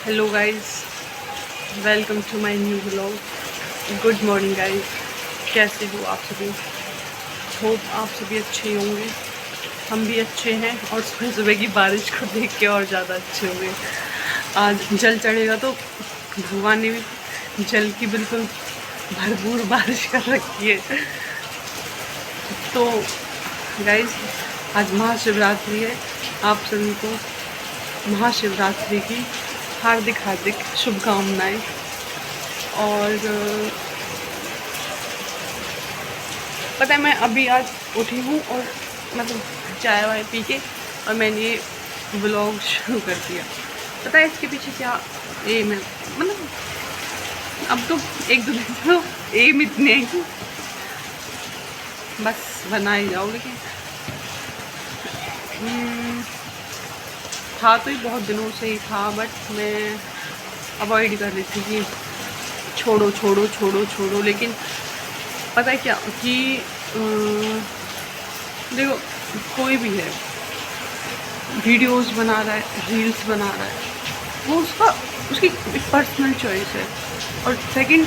Hello guys, welcome to my new blog. Good morning guys, कैसे हो आप सभी? होप आप सभी अच्छे होंगे। हम भी अच्छे हैं और सुबह सुबह की बारिश को देख के और ज़्यादा अच्छे होंगे। आज जल चढ़ेगा तो भगवान ने भी जल की बिल्कुल भरपूर बारिश कर रखी है। तो गाइस, आज महाशिवरात्रि है। आप सभी को महाशिवरात्रि की हार्दिक हार्दिक शुभकामनाएं। और पता है, मैं अभी आज उठी हूँ और मतलब चाय वाय पी के और मैंने ये व्लॉग शुरू कर दिया। पता है इसके पीछे क्या एम है? मतलब अब तो एक दो दिन तो एम इतने हैं कि बस बना ही जाओ। लेकिन था तो ये बहुत दिनों से ही था, बट मैं अवॉइड कर रही थी कि छोड़ो छोड़ो छोड़ो छोड़ो। लेकिन पता है क्या कि देखो, कोई भी है वीडियोस बना रहा है, रील्स बना रहा है, वो उसकी एक पर्सनल चॉइस है। और सेकंड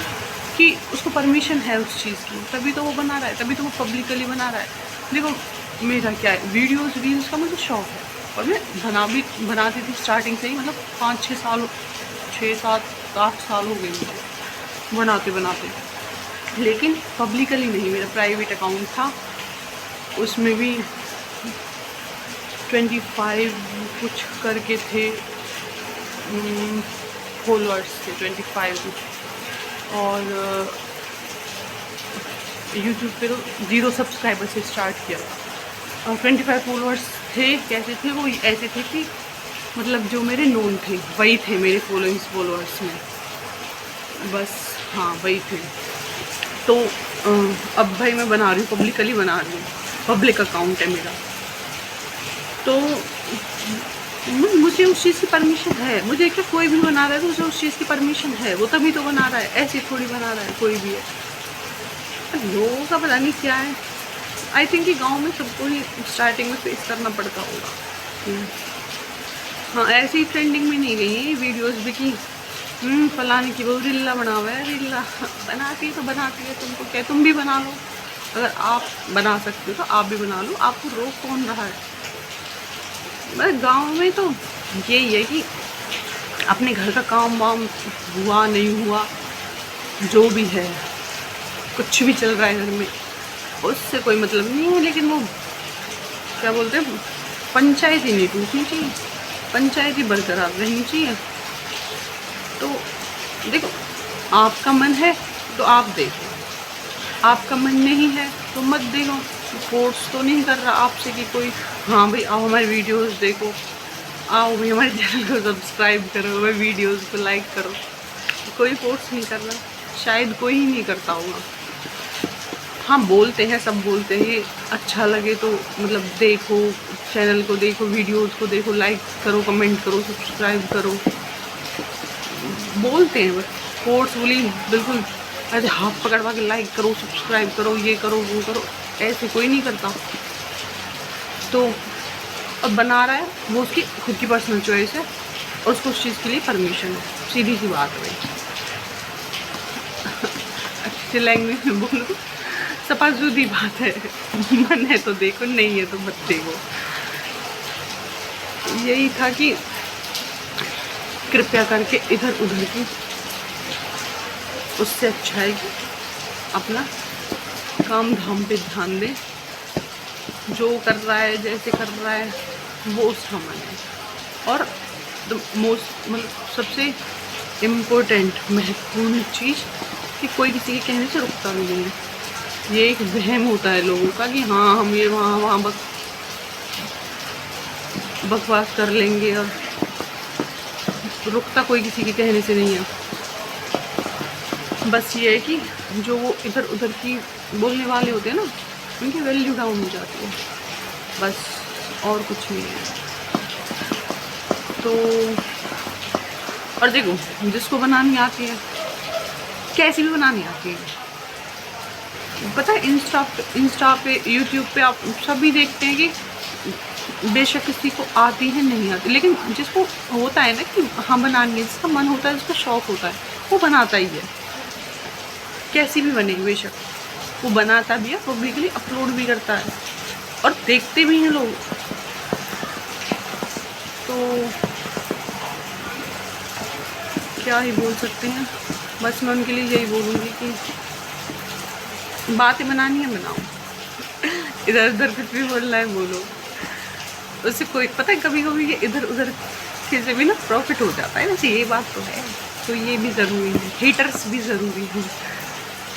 कि उसको परमिशन है उस चीज़ की, तभी तो वो बना रहा है, तभी तो वो पब्लिकली बना रहा है। देखो मेरा क्या है, वीडियोस रील्स का मुझे शौक है और मैं बनाती थी स्टार्टिंग से ही। मतलब 5-6 साल, 6-7-8 साल हो गए मुझे बनाते बनाते। लेकिन पब्लिकली नहीं, मेरा प्राइवेट अकाउंट था, उसमें भी 25 कुछ करके थे फॉलोअर्स थे, 25 कुछ। और यूट्यूब पे तो 0 सब्सक्राइबर से स्टार्ट किया था और 25 फॉलोअर्स थे। कैसे थे वो? ऐसे थे कि मतलब जो मेरे नोन थे वही थे मेरे फॉलोअर्स में, बस हाँ वही थे। तो अब भाई मैं बना रही हूँ, पब्लिकली बना रही हूँ, पब्लिक अकाउंट है मेरा। तो मुझे उस चीज़ की परमिशन है। मुझे क्या, कोई भी बना रहा है तो उसे उस चीज़ की परमिशन है, वो तभी तो बना रहा है, ऐसे थोड़ी बना रहा है कोई भी है। लोगों का पता नहीं क्या है। आई थिंक कि गांव में सबको ही स्टार्टिंग में फेस करना पड़ता होगा। हाँ, ऐसे ही ट्रेंडिंग में नहीं गई है वीडियोस भी कि फलाने की वो रीला बना हुआ है, रीला बनाती है तो बनाती है, तुमको क्या, तुम भी बना लो। अगर आप बना सकते हो तो आप भी बना लो, आपको रोक कौन रहा है? बस गांव में तो यही है कि अपने घर का काम वाम हुआ नहीं हुआ, जो भी है, कुछ भी चल रहा है घर में, उससे कोई मतलब नहीं है। लेकिन वो क्या बोलते हैं, पंचायत ही नहीं टूटनी चाहिए, पंचायत ही बरकरार रहनी चाहिए। तो देखो, आपका मन है तो आप देखो, आपका मन नहीं है तो मत देखो। फोर्स तो नहीं कर रहा आपसे कि कोई हाँ भाई आओ हमारी वीडियोस देखो, आओ भाई हमारे चैनल को सब्सक्राइब करो, हमारे वीडियोस को लाइक करो। कोई फोर्स नहीं कर रहा, शायद कोई ही नहीं करता होगा। हाँ बोलते हैं, सब बोलते हैं, अच्छा लगे तो मतलब देखो, चैनल को देखो, वीडियोस को देखो, लाइक करो, कमेंट करो, सब्सक्राइब करो, बोलते हैं। बस फोर्सफुली बिल्कुल ऐसे हाथ पकड़वा के लाइक करो, सब्सक्राइब करो, ये करो, वो करो, ऐसे कोई नहीं करता। तो अब बना रहा है वो उसकी खुद की पर्सनल चॉइस है और उसको उस चीज़ के लिए परमिशन है, सीधी सी बात है भाई। अच्छी लैंग्वेज में बोलो तो सपाजुदी बात है। मन है तो देखो, नहीं है तो मत देखो। यही था कि कृपया करके इधर उधर की, उससे अच्छा है कि अपना काम धाम पे ध्यान दें। जो कर रहा है, जैसे कर रहा है, वो उसका मन है। और मोस्ट मतलब सबसे इम्पोर्टेंट महत्वपूर्ण चीज़ कि कोई किसी के कहने से रुकता भी नहीं है। ये एक वहम होता है लोगों का कि हाँ हम ये वहाँ बकवास कर लेंगे, और रुकता कोई किसी के कहने से नहीं है। बस ये है कि जो वो इधर उधर की बोलने वाले होते हैं ना, उनकी वैल्यू डाउन हो जाती है, बस और कुछ नहीं है। तो और देखो, जिसको बनानी आती है, कैसी भी बनानी आती है, पता है इंस्टा पे, यूट्यूब पे आप सभी देखते हैं कि बेशक किसी को आती है नहीं आती, लेकिन जिसको होता है ना कि हाँ बनानी है, जिसका मन होता है, जिसका शौक़ होता है, वो बनाता ही है, कैसी भी बने बेशक, वो बनाता भी है, पब्लिकली अपलोड भी करता है और देखते भी हैं लोग। तो क्या ही बोल सकते हैं, बस मैं उनके लिए यही बोलूँगी कि बातें बनानी है बनाओ, इधर उधर कुछ भी बोलना है बोलो, उससे कोई पता है कभी कभी ये इधर उधर से भी ना प्रॉफिट हो जाता है, वैसे ये बात तो है, तो ये भी ज़रूरी है, हेटर्स भी ज़रूरी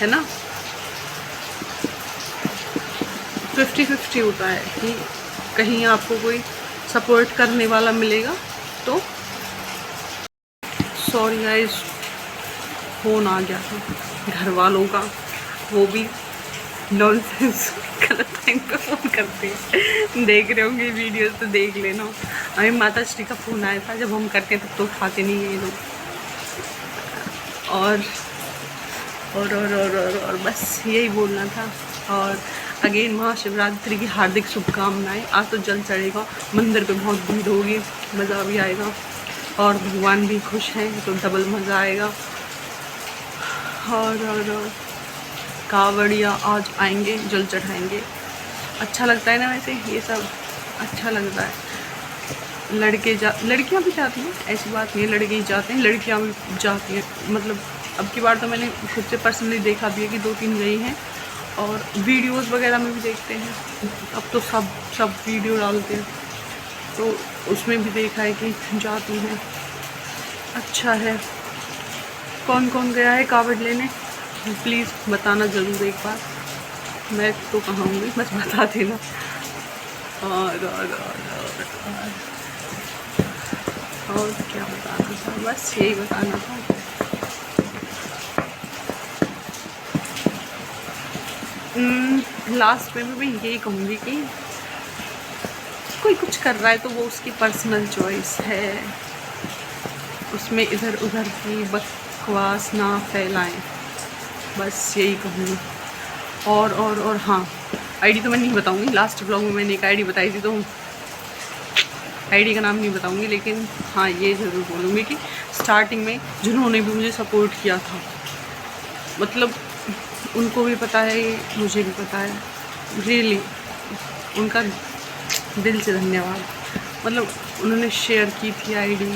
है ना। 50-50 होता है कि कहीं आपको कोई सपोर्ट करने वाला मिलेगा तो। सॉरी गाइस, फ़ोन आ गया था घर वालों का, वो भी नॉनसेंस गलत टाइम पे फ़ोन करते हैं, देख रहे होंगे वीडियोस तो देख लेना। अभी माता श्री का फ़ोन आया था, जब हम करते तब तो उठाते नहीं है ये लोग। और बस यही बोलना था। और अगेन महाशिवरात्रि की हार्दिक शुभकामनाएं। आज तो जल चढ़ेगा, मंदिर पे बहुत भीड़ होगी, मज़ा भी आएगा और भगवान भी खुश हैं तो डबल मज़ा आएगा। और कावड़िया आज आएंगे, जल चढ़ाएंगे, अच्छा लगता है ना, वैसे ये सब अच्छा लगता है। लड़कियां भी जाती हैं, ऐसी बात नहीं है, लड़के ही जाते हैं, लड़कियां भी जाती हैं। मतलब अब की बार तो मैंने खुद से पर्सनली देखा भी है कि 2-3 गई हैं, और वीडियोस वगैरह में भी देखते हैं, अब तो सब वीडियो डालते हैं, तो उसमें भी देखा है कि जाती हैं, अच्छा है। कौन कौन गया है कावड़ लेने, प्लीज़ बताना ज़रूर एक बार, मैं तो कहाँ हूँगी, बस बता देना। और क्या बताना था, बस यही बताना था। लास्ट में मैं यही कहूँगी कि कोई कुछ कर रहा है तो वो उसकी पर्सनल चॉइस है, उसमें इधर उधर की बकवास ना फैलाएं, बस यही कहूँगी। और हाँ, आईडी तो मैं नहीं बताऊँगी, लास्ट ब्लॉग में मैंने एक आईडी बताई थी, तो आईडी का नाम नहीं बताऊँगी, लेकिन हाँ ये ज़रूर बोलूँगी कि स्टार्टिंग में जिन्होंने भी मुझे सपोर्ट किया था, मतलब उनको भी पता है, मुझे भी पता है, रियली उनका दिल से धन्यवाद। मतलब उन्होंने शेयर की थी आईडी,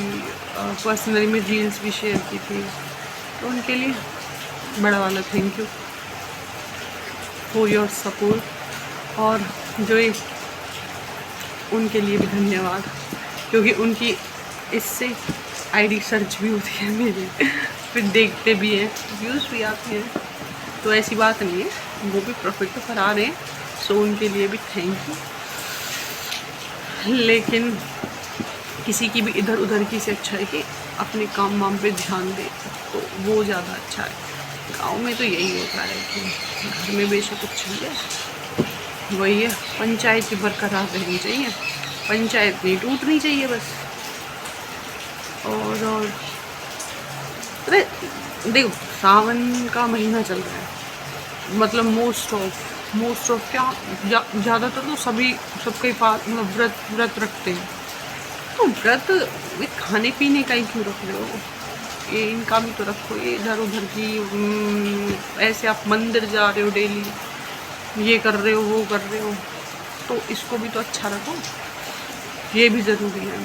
पर्सनली में रील्स भी शेयर की थी, तो उनके लिए बड़ा वाला thank you for your support. और जो ये उनके लिए भी धन्यवाद, क्योंकि उनकी इससे आईडी सर्च भी होती है मेरी, फिर देखते भी हैं, व्यूज़ भी आते हैं, तो ऐसी बात नहीं है, वो भी प्रॉफिट तो करा रहे हैं, सो उनके लिए भी थैंक यू। लेकिन किसी की भी इधर उधर की से अच्छा है कि अपने काम वाम पे ध्यान दे, तो वो ज़्यादा अच्छा है। गांव में तो यही होता है कि घर में बेशक कुछ चाहिए, वही है, पंचायत की बरकरार रहनी चाहिए, पंचायत नहीं टूटनी चाहिए बस। और अरे देखो, सावन का महीना चल रहा है, मतलब मोस्ट ऑफ क्या ज़्यादातर तो सबके पास मतलब व्रत रखते हैं, तो व्रत खाने पीने का ही क्यों रख रहे हो, ये इनका भी तो रखो। ये इधर उधर की ऐसे आप मंदिर जा रहे हो डेली, ये कर रहे हो वो कर रहे हो, तो इसको भी तो अच्छा रखो, ये भी ज़रूरी है।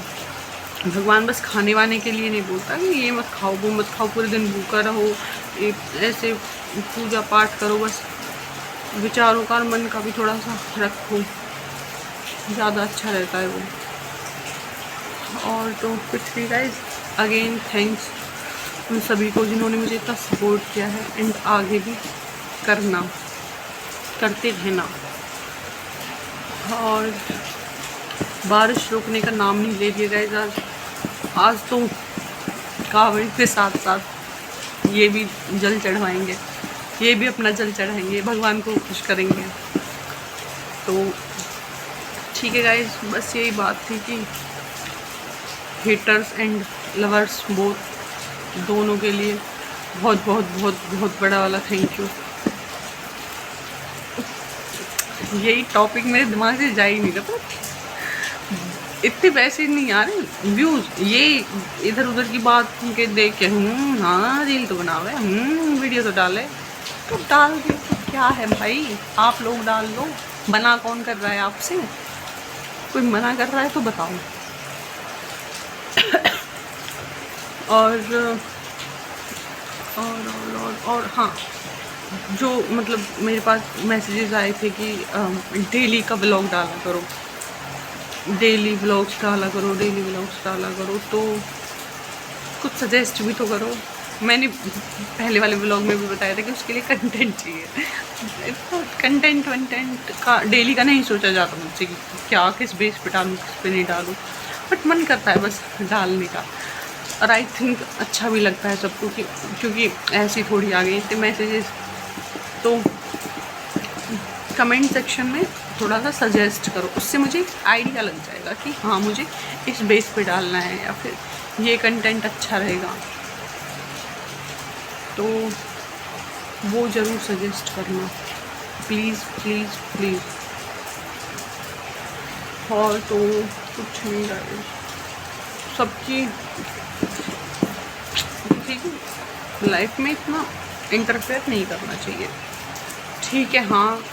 भगवान बस खाने वाने के लिए नहीं बोलता कि ये मत खाओ वो मत खाओ, पूरे दिन भूखा रहो, ये ऐसे पूजा पाठ करो, बस विचारों का और मन का भी थोड़ा सा रखो, ज़्यादा अच्छा रहता है वो। और तो कुछ भी गाइस, अगेन थैंक्स उन सभी को जिन्होंने मुझे इतना सपोर्ट किया है, एंड आगे भी करते रहना। और बारिश रुकने का नाम नहीं ले लिया गाइस, आज तो कावड़ के साथ साथ ये भी जल चढ़वाएंगे, ये भी अपना जल चढ़ाएंगे, भगवान को खुश करेंगे। तो ठीक है गाइस, बस यही बात थी कि हेटर्स एंड लवर्स बोथ दोनों के लिए बहुत बहुत बहुत बहुत बड़ा वाला थैंक यू। यही टॉपिक मेरे दिमाग से जा ही नहीं रहा, इतने पैसे नहीं आ रहे व्यूज़, ये इधर उधर की बात के देख के हाँ रील तो बनावे, वीडियो तो डाले, तो डाल दे तो क्या है भाई, आप लोग डाल लो। मना कौन कर रहा है आपसे? कोई मना कर रहा है तो बताओ। और और हाँ, जो मतलब मेरे पास मैसेजेस आए थे कि डेली का व्लॉग डाला करो, डेली व्लॉग्स डाला करो, डेली व्लॉग्स डाला करो, तो कुछ सजेस्ट भी तो करो। मैंने पहले वाले व्लॉग में भी बताया था कि उसके लिए कंटेंट चाहिए, तो कंटेंट वंटेंट का डेली का नहीं सोचा जाता मुझसे कि क्या किस बेस पे डालूँ किस पे नहीं डालूँ, बट मन करता है बस डालने का। और आई थिंक अच्छा भी लगता है सबको कि क्योंकि ऐसी थोड़ी आ गई इतने मैसेजेस, तो कमेंट सेक्शन में थोड़ा सा सजेस्ट करो, उससे मुझे आइडिया लग जाएगा कि हाँ मुझे इस बेस पे डालना है या फिर ये कंटेंट अच्छा रहेगा, तो वो ज़रूर सजेस्ट करना प्लीज़ प्लीज़ प्लीज़। और तो कुछ नहीं रहा, सबकी लाइफ में इतना इंटरफेयर नहीं करना चाहिए। ठीक है, हाँ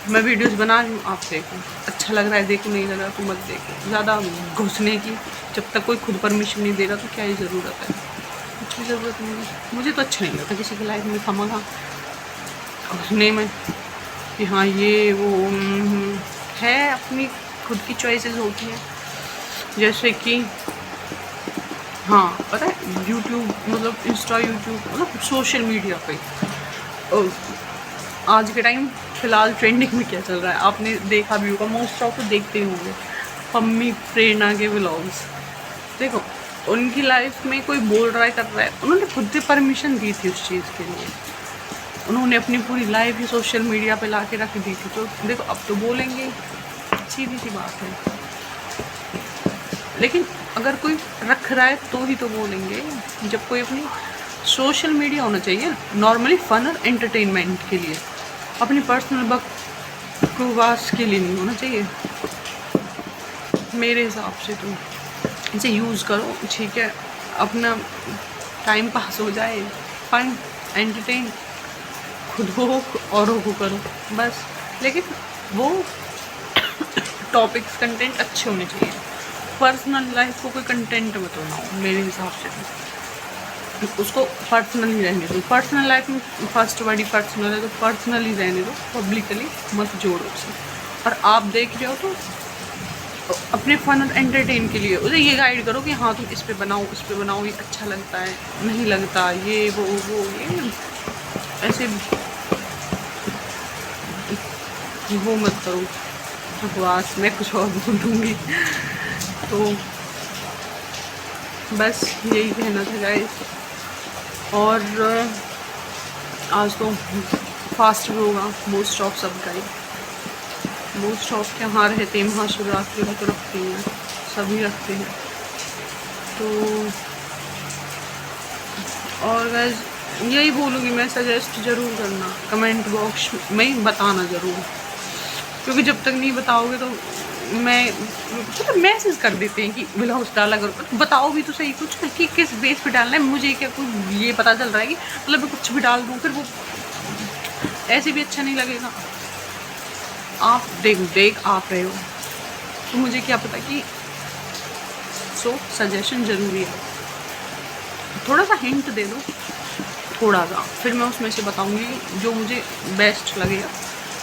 मैं वीडियोस बना रही हूँ, आप देखो, अच्छा लग रहा है देखो, नहीं लग रहा तो मत देखो। ज़्यादा घुसने की जब तक कोई खुद परमिशन नहीं देगा तो क्या ही ज़रूरत है, कुछ भी ज़रूरत नहीं है। मुझे तो अच्छा नहीं लगता किसी की लाइफ में खामखा घुसने में कि हाँ ये वो है, अपनी खुद की चॉइसेस होती हैं। जैसे कि हाँ पता है, यूट्यूब मतलब इंस्टा, यूट्यूब मतलब सोशल मीडिया पे आज के टाइम फ़िलहाल ट्रेंडिंग में क्या चल रहा है आपने देखा भी होगा, मोस्ट ऑफ तो देखते ही होंगे, पम्मी प्रेरणा के व्लॉग्स। देखो उनकी लाइफ में कोई बोल रहा है कर रहा है, उन्होंने खुद से परमिशन दी थी उस चीज़ के लिए, उन्होंने अपनी पूरी लाइफ ही सोशल मीडिया पे ला के रख दी थी, तो देखो अब तो बोलेंगे, सीधी सी बात है। लेकिन अगर कोई रख रहा है तो ही तो बोलेंगे, जब कोई अपनी सोशल मीडिया होना चाहिए नॉर्मली फन और एंटरटेनमेंट के लिए, अपनी पर्सनल बकवास के लिए नहीं होना चाहिए मेरे हिसाब से। तो इसे यूज़ करो, ठीक है, अपना टाइम पास हो जाए, फन एंटरटेन खुद हो औरों को करो बस, लेकिन वो टॉपिक्स कंटेंट अच्छे होने चाहिए। पर्सनल लाइफ को कोई कंटेंट मत बनाओ मेरे हिसाब से, उसको पर्सनल ही रहने दो। पर्सनल लाइफ में फर्स्ट बड़ी पर्सनल है तो पर्सनल ही रहने दो, पब्लिकली मत जोड़ो उसे। और आप देख रहे हो तो अपने फन और एंटरटेन के लिए उसे ये गाइड करो कि हाँ तुम इस पे बनाओ उस पे बनाओ, ये अच्छा लगता है नहीं लगता, ये वो ये ऐसे वो मत करो बकवास। मैं कुछ और बोलूँगी, तो बस यही कहना था गाइस। और आज तो फास्ट भी होगा मोस्ट ऑफ सब गाइस, मोस्ट ऑफ के यहाँ रहते हैं, महाशिवरात्रि में तो रखते हैं, सभी रखते हैं। तो और गाइस यही बोलूँगी मैं, सजेस्ट ज़रूर करना, कमेंट बॉक्स में बताना ज़रूर, क्योंकि जब तक नहीं बताओगे तो मैं मतलब मैसेज कर देते हैं कि व्लॉग्स डाला करो, तो बताओ भी तो सही कुछ कि किस बेस पे डालना है। मुझे क्या कोई ये पता चल रहा है कि मतलब मैं कुछ भी डाल दूँ, फिर वो ऐसे भी अच्छा नहीं लगेगा। आप देख आप रहे हो तो मुझे क्या पता कि सो सजेशन ज़रूरी है, थोड़ा सा हिंट दे दो थोड़ा सा, फिर मैं उसमें से बताऊँगी जो मुझे बेस्ट लगेगा,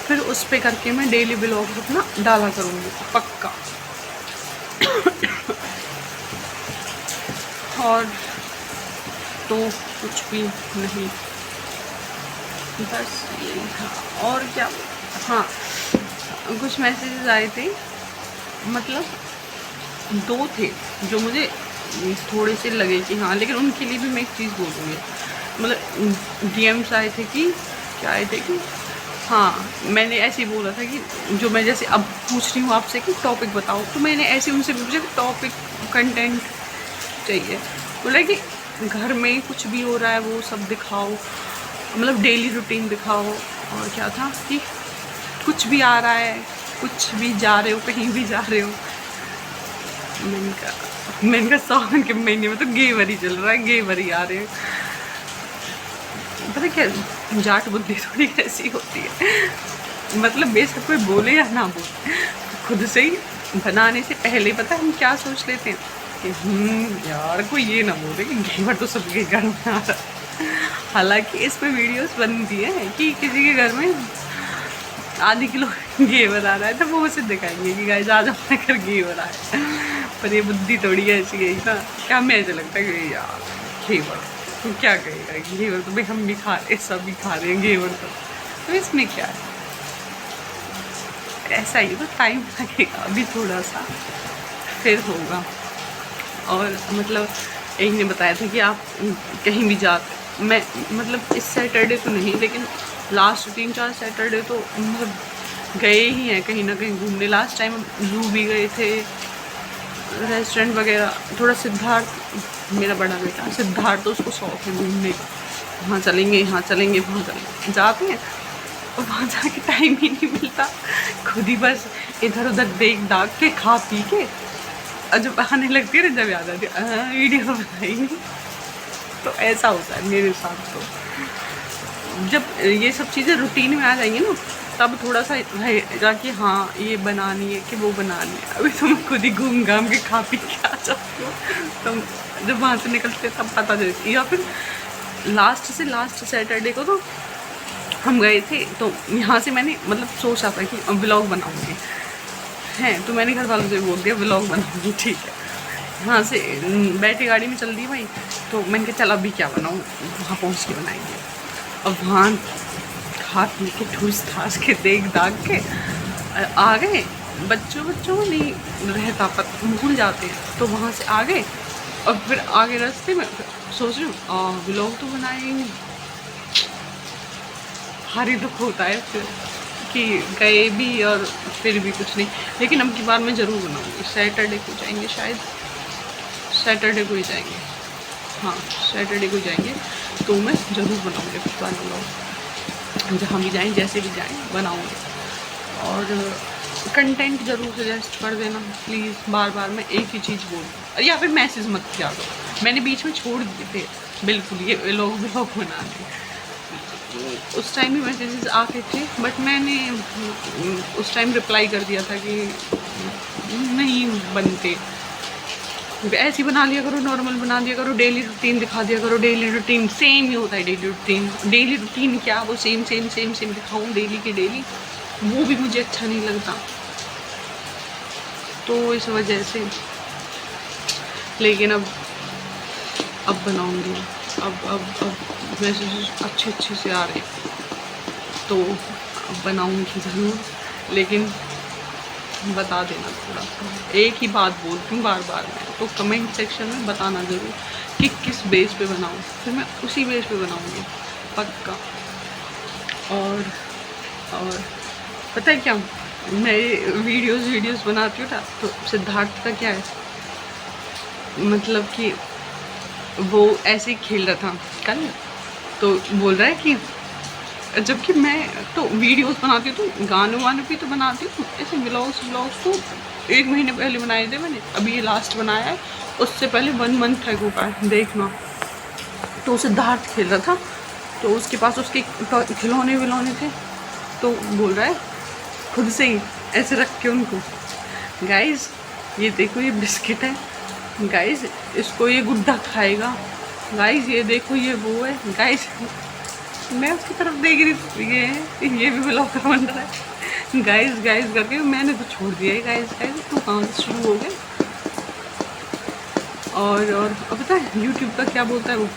फिर उस पे करके मैं डेली व्लॉग अपना डाला करूँगी पक्का। और तो कुछ भी नहीं, बस यही था और क्या। हाँ कुछ मैसेजेस आए थे, मतलब 2 थे जो मुझे थोड़े से लगे कि हाँ, लेकिन उनके लिए भी मैं एक चीज़ बोलूँगी, मतलब डीएम्स आए थे कि क्या आए थे कि हाँ मैंने ऐसे ही बोला था कि जो मैं जैसे अब पूछ रही हूँ आपसे कि टॉपिक बताओ, तो मैंने ऐसे उनसे पूछा कि टॉपिक कंटेंट चाहिए, बोला कि घर में कुछ भी हो रहा है वो सब दिखाओ, मतलब डेली रूटीन दिखाओ। और क्या था कि कुछ भी आ रहा है, कुछ भी जा रहे हो, कहीं भी जा रहे हो, मैंने कहा सावन के महीने में तो घेवर ही चल रहा है, घेवर ही आ रहे हैं। पता क्या, जाट बुद्धि थोड़ी ऐसी होती है, मतलब बेशक कोई बोले या ना बोले, खुद से ही बनाने से पहले पता है हम क्या सोच लेते हैं कि यार कोई ये ना बोले कि घेवर तो सबके घर में आ रहा है। हालांकि इस पे वीडियोस बनती हैं कि किसी के घर में आधी किलो घेवर आ रहा है तो वो उसे दिखाएंगे कि गाइस आज हमारे घर घेवर आया। पर ये बुद्धि थोड़ी ऐसी है ना, क्या हमें ऐसा लगता है कि यार घेवर तो क्या कहेगा, घेवर तो भाई हम भी खा रहे, सब भी खा रहे हैं घेवर तो इसमें क्या है, ऐसा ही तो टाइम लगेगा अभी थोड़ा सा, फिर होगा। और मतलब एक ने बताया था कि आप कहीं भी जाते, मैं मतलब इस सैटरडे तो नहीं लेकिन लास्ट 3-4 सैटरडे तो मतलब गए ही हैं कहीं ना कहीं घूमने। लास्ट टाइम जू भी गए थे, रेस्टोरेंट वगैरह, थोड़ा सिद्धार्थ मेरा बड़ा बेटा सिद्धार्थ तो उसको शौक है घूमने का, वहाँ चलेंगे यहाँ चलेंगे वहाँ चलेंगे, जाते हैं और वहाँ जाके टाइम ही नहीं मिलता, खुद ही बस इधर उधर देख दाग के खा पी के और जब आने लगती है ना जब याद आती है वीडियो बनाई नहीं। तो ऐसा होता है मेरे साथ। तो जब ये सब चीज़ें रूटीन में आ जाएंगी ना तब थोड़ा सा रहेगा कि हाँ ये बनानी है कि वो बनानी है। अभी तुम खुद ही घूम घाम के खा पी के आ जाते हो, तुम जब वहाँ से निकलते तब पता चलती। या फिर लास्ट सैटरडे को तो हम गए थे, तो यहाँ से मैंने मतलब सोचा था कि व्लॉग बनाऊँगी हैं, तो मैंने घर वालों से बोल दिया व्लॉग बनाऊँगी, ठीक है। यहाँ से बैठी गाड़ी में चल दी भाई, तो मैंने कहा चल अभी क्या बनाऊँ, वहाँ पहुँच के बनाएंगे। अब वहाँ खा पी के ठूस ठास के देख दाग के आ गए, बच्चों को नहीं रहता पर भूल जाते हैं, तो वहाँ से आ गए और फिर आगे रास्ते में सोच रही हूँ व्लॉग तो बनाएंगे। भारी दुख होता है फिर कि गए भी और फिर भी कुछ नहीं, लेकिन अब की बार मैं ज़रूर बनाऊँगी। सैटरडे को जाएंगे, शायद सैटरडे को ही जाएंगे, हाँ सैटरडे को जाएंगे, तो मैं ज़रूर बनाऊँगी कुछ बार व्लॉग, जहाँ भी जाएँ जैसे भी जाएँ बनाऊँगी। और कंटेंट ज़रूर सजेस्ट कर देना प्लीज़, बार बार मैं एक ही चीज़ बोलूँ, या फिर मैसेज मत किया करो। मैंने बीच में छोड़ दिए थे बिल्कुल ये व्लॉग बनाने, उस टाइम भी मैसेजेस आते थे बट मैंने उस टाइम रिप्लाई कर दिया था कि नहीं बनते, ऐसे ही बना लिया करो, नॉर्मल बना दिया करो, डेली रूटीन दिखा दिया करो। डेली रूटीन सेम ही होता है, डेली रूटीन क्या वो सेम दिखाऊँ डेली के डेली, वो भी मुझे अच्छा नहीं लगता। तो इस वजह से, लेकिन अब बनाऊँगी, अब मैसेज अच्छे से आ रहे तो बनाऊँगी ज़रूर, लेकिन बता देना थोड़ा सा। एक ही बात बोलती हूँ बार बार मैं, तो कमेंट सेक्शन में बताना ज़रूर कि किस बेस पे बनाऊँ, फिर मैं उसी बेस पे बनाऊँगी पक्का। और पता है क्या, मैं वीडियोस बनाती हूँ ना, तो सिद्धार्थ का क्या है, मतलब कि वो ऐसे ही खेल रहा था कल, तो बोल रहा है कि जबकि मैं तो वीडियोस बनाती हूँ तो गानों वानों भी तो बनाती हूँ, ऐसे व्लॉग्स तो 1 महीने पहले बनाए थे मैंने, अभी ये लास्ट बनाया है, उससे पहले 1 मंथ हो गया है देखना। तो सिद्धार्थ खेल रहा था, तो उसके पास उसके खिलौने विलौने थे, तो बोल रहा है खुद से ही ऐसे रख के उनको, गाइस ये देखो ये बिस्किट है, गाइस इसको ये गुड्डा खाएगा, गाइस ये देखो ये वो है, गाइस मैं उसकी तरफ देख रही थी, ये भी ब्लॉगर बन रहा है, गाइस करके मैंने तो छोड़ दिया है। गाइस तो कहाँ से शुरू हो गए। और पता है यूट्यूब का क्या बोलता है वो,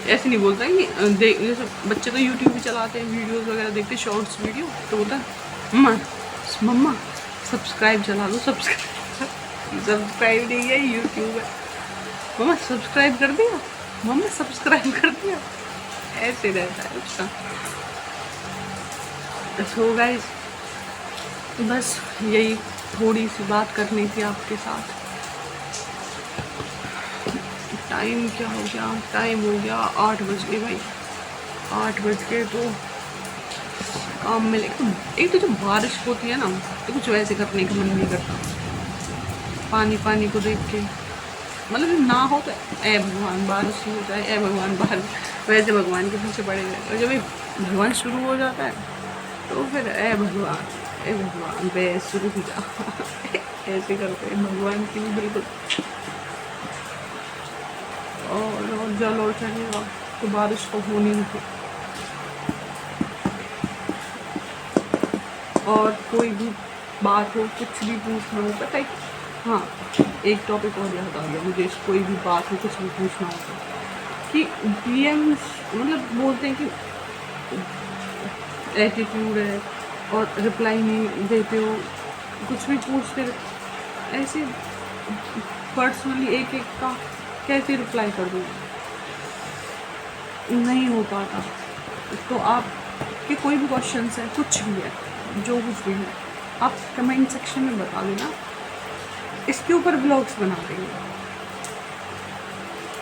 ऐसे नहीं बोलता है कि जैसे बच्चे तो यूट्यूब भी चलाते हैं, वीडियोस वगैरह देखते हैं, शॉर्ट्स वीडियो, तो बोलता है मम्मा सब्सक्राइब चला लो, सब्सक्राइब नहीं है यूट्यूब है, मम्मा सब्सक्राइब कर दिया, मम्मा सब्सक्राइब कर दिया, ऐसे रहता है उसका। सो गाइस बस यही थोड़ी सी बात करनी थी आपके साथ। टाइम क्या हो गया, टाइम हो गया 8 बज गए भाई, 8 बज के तो काम में एक तो जब बारिश होती है ना तो कुछ वैसे करने का मन नहीं करता, पानी पानी को देख के, मतलब ना हो तो ए भगवान बारिश हो जाए, ए भगवान बारिश, वैसे भगवान के पीछे पड़े गए। और जब ये भगवान शुरू हो जाता है तो फिर ए भगवान बस शुरू हो जा ऐसे करते हैं भगवान की भी बिल्कुल। और जल और चढ़ेगा तो बारिश तो होनी नहीं। और कोई भी बात हो, कुछ भी पूछना हो, पता है हाँ एक टॉपिक और याद आ गया मुझे, कोई भी बात हो, कुछ भी पूछना हो तो कि DMs मतलब बोलते हैं कि एटीट्यूड है और रिप्लाई नहीं देते हो, कुछ भी पूछते ऐसे पर्सनली एक एक का कैसे रिप्लाई कर दूँ, नहीं हो पाता। तो आप के कोई भी क्वेश्चंस है, कुछ भी है, जो कुछ भी है, आप कमेंट सेक्शन में बता देना, इसके ऊपर ब्लॉग्स बना देंगे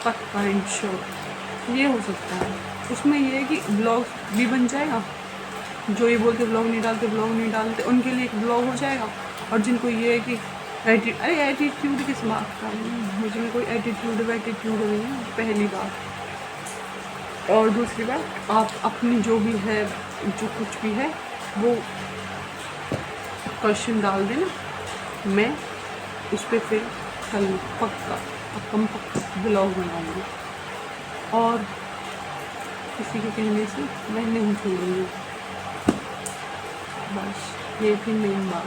पक्का इंश्योर। ये हो सकता है, उसमें ये है कि ब्लॉग भी बन जाएगा, जो ये बोलते ब्लॉग नहीं डालते उनके लिए एक ब्लॉग हो जाएगा। और जिनको ये है कि एटीट्यूड किस बात का, मुझे में कोई एटीट्यूड नहीं है, पहली बात। और दूसरी बात, आप अपनी जो भी है, जो कुछ भी है वो क्वेश्चन डाल देना, मैं उस पर फिर कल पक्का ब्लॉग बनाऊँगी। और किसी के कहने से मैं नहीं छोड़ूंगी, बस ये थी मेन बात।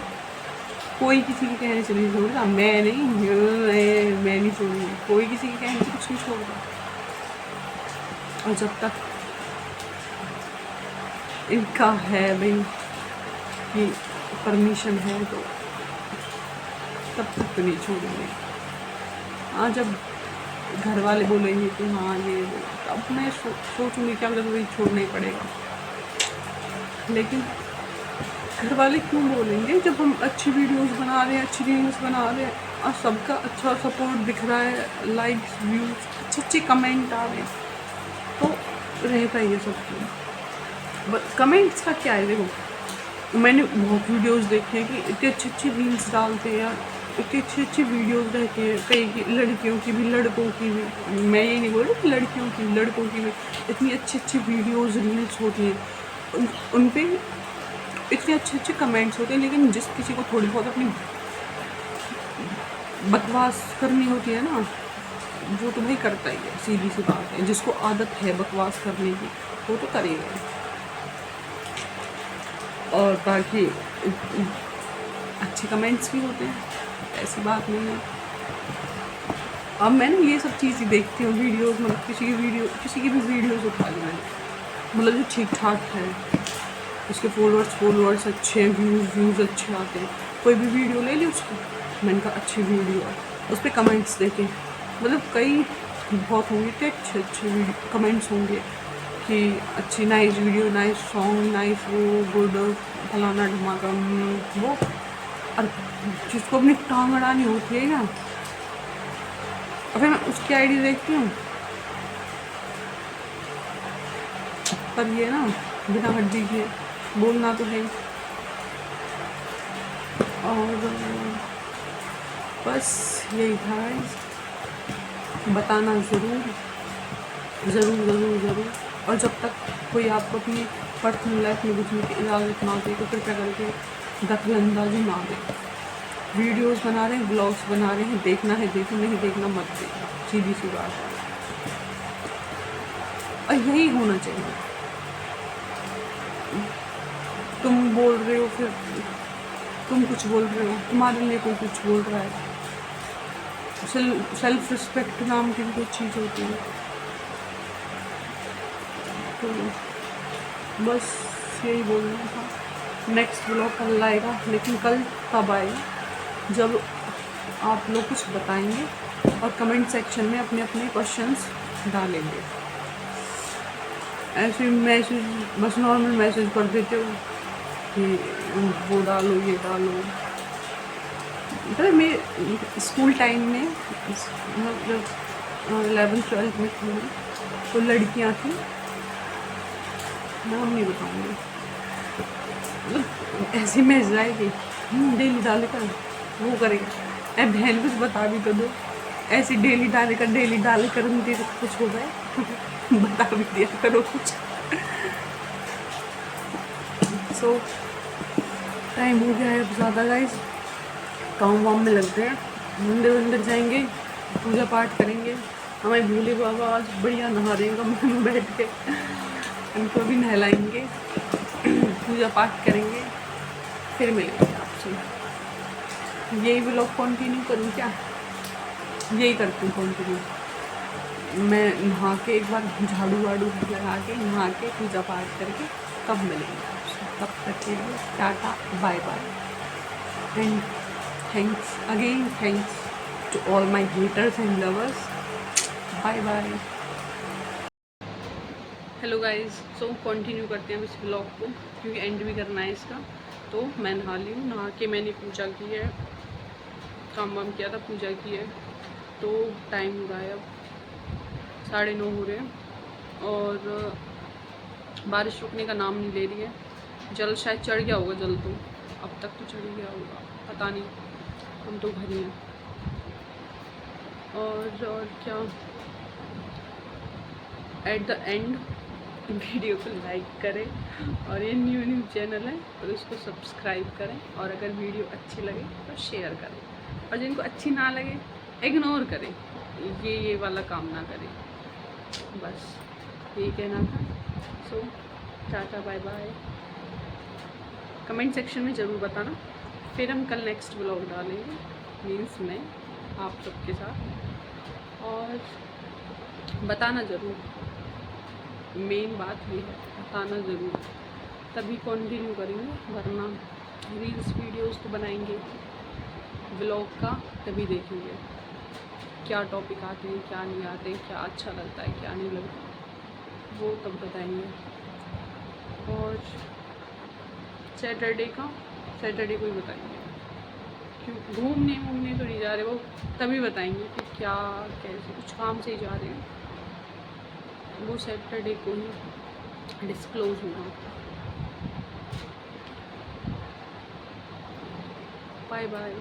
कोई किसी के कहने से नहीं छोड़ेगा, मैं नहीं छोड़ूंगी, कोई किसी के कहने से कुछ नहीं छोड़ेगा। और जब तक इनका है भाई कि परमिशन है तो तब तक तो नहीं छोड़ेंगे। हाँ जब घर वाले बोलेंगे कि हाँ ये तब मैं सोचूंगी क्या अगर वही छोड़ना ही पड़ेगा। लेकिन घर वाले क्यों बोलेंगे जब हम अच्छी वीडियोस बना रहे हैं, अच्छी रील्स बना रहे हैं और सबका अच्छा सपोर्ट दिख रहा है, लाइक्स व्यूज़ अच्छे कमेंट आ रहे हैं, तो रहता ही है सब कुछ। बट कमेंट्स का क्या है, देखो मैंने बहुत वीडियोस देखे हैं कि इतने अच्छी रील्स डालते हैं यार, इतनी अच्छी वीडियोस रहती हैं, कई की लड़कियों की भी लड़कों की भी, मैं ये नहीं बोल रही कि लड़कों की भी इतनी अच्छी वीडियोस रील्स होती हैं, उन पर इतने अच्छे कमेंट्स होते हैं। लेकिन जिस किसी को थोड़ी बहुत अपनी बकवास करनी होती है ना, वो तो भाई करता ही है, सीधी सी बात है। जिसको आदत है बकवास करने की वो तो करेगा। और बाकी अच्छे कमेंट्स भी होते हैं, ऐसी बात नहीं है। अब मैंने ये सब चीज़ें देखती हूँ वीडियोस, मतलब किसी की भी वीडियोस उठा ली मैंने, मतलब जो ठीक ठाक है, उसके फॉलोअर्स अच्छे हैं, व्यूज़ अच्छे आते हैं, कोई भी वीडियो ले ली उसकी, मैंने कहा अच्छी वीडियो है, उस पर कमेंट्स देखे, मतलब कई बहुत होंगे तो अच्छे कमेंट्स होंगे कि अच्छी nice video, nice song, nice वो गुड फलाना धमाका वो। और जिसको अपनी टांग अड़ानी होती है ना, और फिर मैं उसकी आईडी देखती हूँ, पर ये ना बिना हड्डी के बोलना तो है। और बस यही था, बताना ज़रूर। और जब तक कोई आपको अपनी पर्सनल लाइफ में घुसने की इजाज़त ना दे तो कृपया करके दखलंदाजी ना दे। वीडियोस बना रहे हैं, ब्लॉग्स बना रहे हैं, देखना है देखो, नहीं देखना मत देखो, सीधी सी बात है। और यही होना चाहिए। तुम बोल रहे हो, फिर तुम कुछ बोल रहे हो, तुम्हारे लिए कोई कुछ बोल रहा है, सेल्फ रिस्पेक्ट नाम की भी कोई चीज़ होती है। तो बस यही बोलना था। नेक्स्ट ब्लॉग कल आएगा, लेकिन कल तब आएगा जब आप लोग कुछ बताएंगे और कमेंट सेक्शन में अपने अपने क्वेश्चंस डालेंगे। ऐसे मैसेज बस नॉर्मल मैसेज कर देते हो कि वो डालो, ये डालो। मतलब मैं स्कूल टाइम में जब 11th-12th में थी तो लड़कियां थी, नाम नहीं बताऊँगी, मतलब ऐसी मैसेज आएगी डेली डालेगा, वो करेगा, ए बहन कुछ बता भी तो दो, ऐसे डेली डाले कर मुझे कुछ हो गए बता भी दिया करो कुछ। सो टाइम हो गया है अब ज़्यादा गाइस, काम वाम में लगते हैं, मंदिर वंदिर जाएंगे, पूजा पाठ करेंगे। हमारे भोले बाबा आज बढ़िया नहा रहे हैं कमरे में बैठ के, उनको भी नहलाएंगे, पूजा पाठ करेंगे, फिर मिलेंगे आपसे। यही व्लॉग कंटिन्यू करूँ क्या? यही करती हूँ कंटिन्यू। मैं नहा के एक बार झाड़ू वाड़ू लगा के नहा के पूजा पाठ करके तब मिलेंगे आपसे। तब तक के लिए tata bye bye and thanks again, thanks to all my haters and lovers. Bye bye. Hello guys, so continue करते हैं इस ब्लॉग को क्योंकि एंड भी करना है इसका। तो मैं नहा ली हूँ, नहा के मैंने पूजा की है, काम वाम किया था, पूजा की है। तो टाइम हो रहा है अब 9:30 हो रहे हैं और बारिश रुकने का नाम नहीं ले रही है। जल शायद चढ़ गया होगा, जल तो अब तक तो चढ़ गया होगा, पता नहीं, हम तो घर ही हैं। और क्या, एट द एंड वीडियो को लाइक करें और ये न्यू चैनल है और उसको सब्सक्राइब करें, और अगर वीडियो अच्छी लगे तो शेयर करें, और जिनको अच्छी ना लगे इग्नोर करें, ये वाला काम ना करें। बस यही कहना था। So tata bye bye. Comment section में ज़रूर बताना, फिर हम कल नेक्स्ट व्लॉग डालेंगे, मीन्स मैं आप सबके साथ, और बताना ज़रूर, मेन बात ये है बताना ज़रूर, तभी कंटिन्यू करेंगे, वरना रील्स वीडियोस तो बनाएंगे व्लॉग का, तभी देखेंगे क्या टॉपिक आते हैं क्या नहीं आते, क्या अच्छा लगता है क्या नहीं लगता, वो तब बताएंगे। और सैटरडे को ही बताएंगे, क्यों घूमने तो नहीं जा रहे, वो तभी बताएंगे कि क्या कैसे, कुछ काम से ही जा रहे हैं, वो सैटरडे को ही डिस्क्लोज होगा। Bye bye.